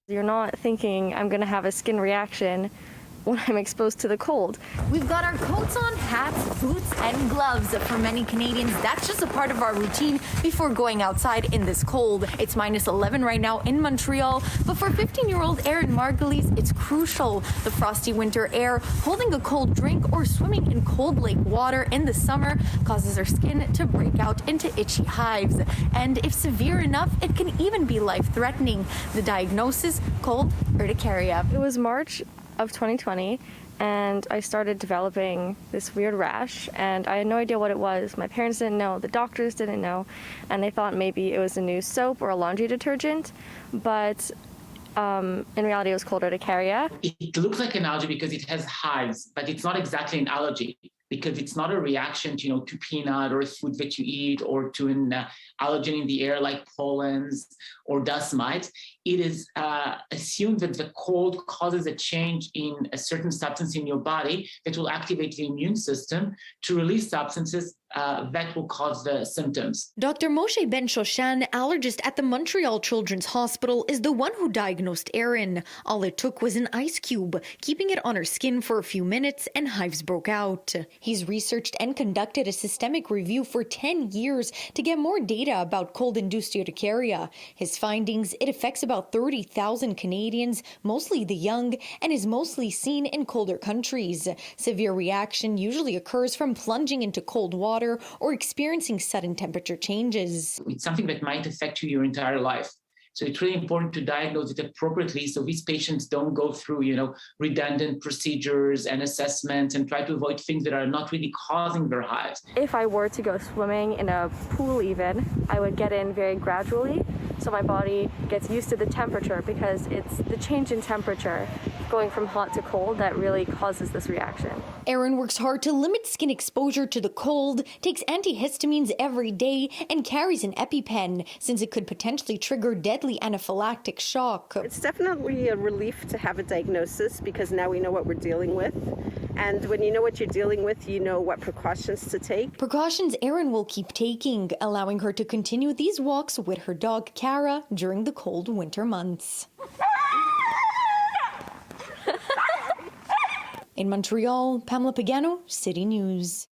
You're not thinking I'm going to have a skin reaction when I'm exposed to the cold. We've got our coats on, hats, boots, and gloves. For many Canadians, that's just a part of our routine before going outside in this cold. It's -11 right now in Montreal, but for 15-year-old Eryn Margolese, it's crucial. The frosty winter air, holding a cold drink, or swimming in cold lake water in the summer causes her skin to break out into itchy hives. And if severe enough, it can even be life-threatening. The diagnosis, cold urticaria. It was March of 2020, and I started developing this weird rash, and I had no idea what it was. My parents didn't know, the doctors didn't know, and they thought maybe it was a new soap or a laundry detergent, but in reality it was cold urticaria. It looks like an allergy because it has hives, but it's not exactly an allergy because it's not a reaction to, to peanut or a food that you eat or to an allergen in the air like pollens or dust mites. It is assumed that the cold causes a change in a certain substance in your body that will activate the immune system to release substances that will cause the symptoms. Dr. Moshe Ben-Shoshan, allergist at the Montreal Children's Hospital, is the one who diagnosed Eryn. All it took was an ice cube, keeping it on her skin for a few minutes, and hives broke out. He's researched and conducted a systemic review for 10 years to get more data about cold-induced urticaria. His findings, it affects about 30,000 Canadians, mostly the young, and is mostly seen in colder countries. Severe reaction usually occurs from plunging into cold water or experiencing sudden temperature changes. It's something that might affect you your entire life. So it's really important to diagnose it appropriately so these patients don't go through, redundant procedures and assessments and try to avoid things that are not really causing their hives. If I were to go swimming in a pool even, I would get in very gradually so my body gets used to the temperature, because it's the change in temperature going from hot to cold that really causes this reaction. Eryn works hard to limit skin exposure to the cold, takes antihistamines every day, and carries an EpiPen since it could potentially trigger deadly anaphylactic shock. It's definitely a relief to have a diagnosis because now we know what we're dealing with. And when you know what you're dealing with, you know what precautions to take. Precautions Eryn will keep taking, allowing her to continue these walks with her dog Kara during the cold winter months. In Montreal, Pamela Pagano, City News.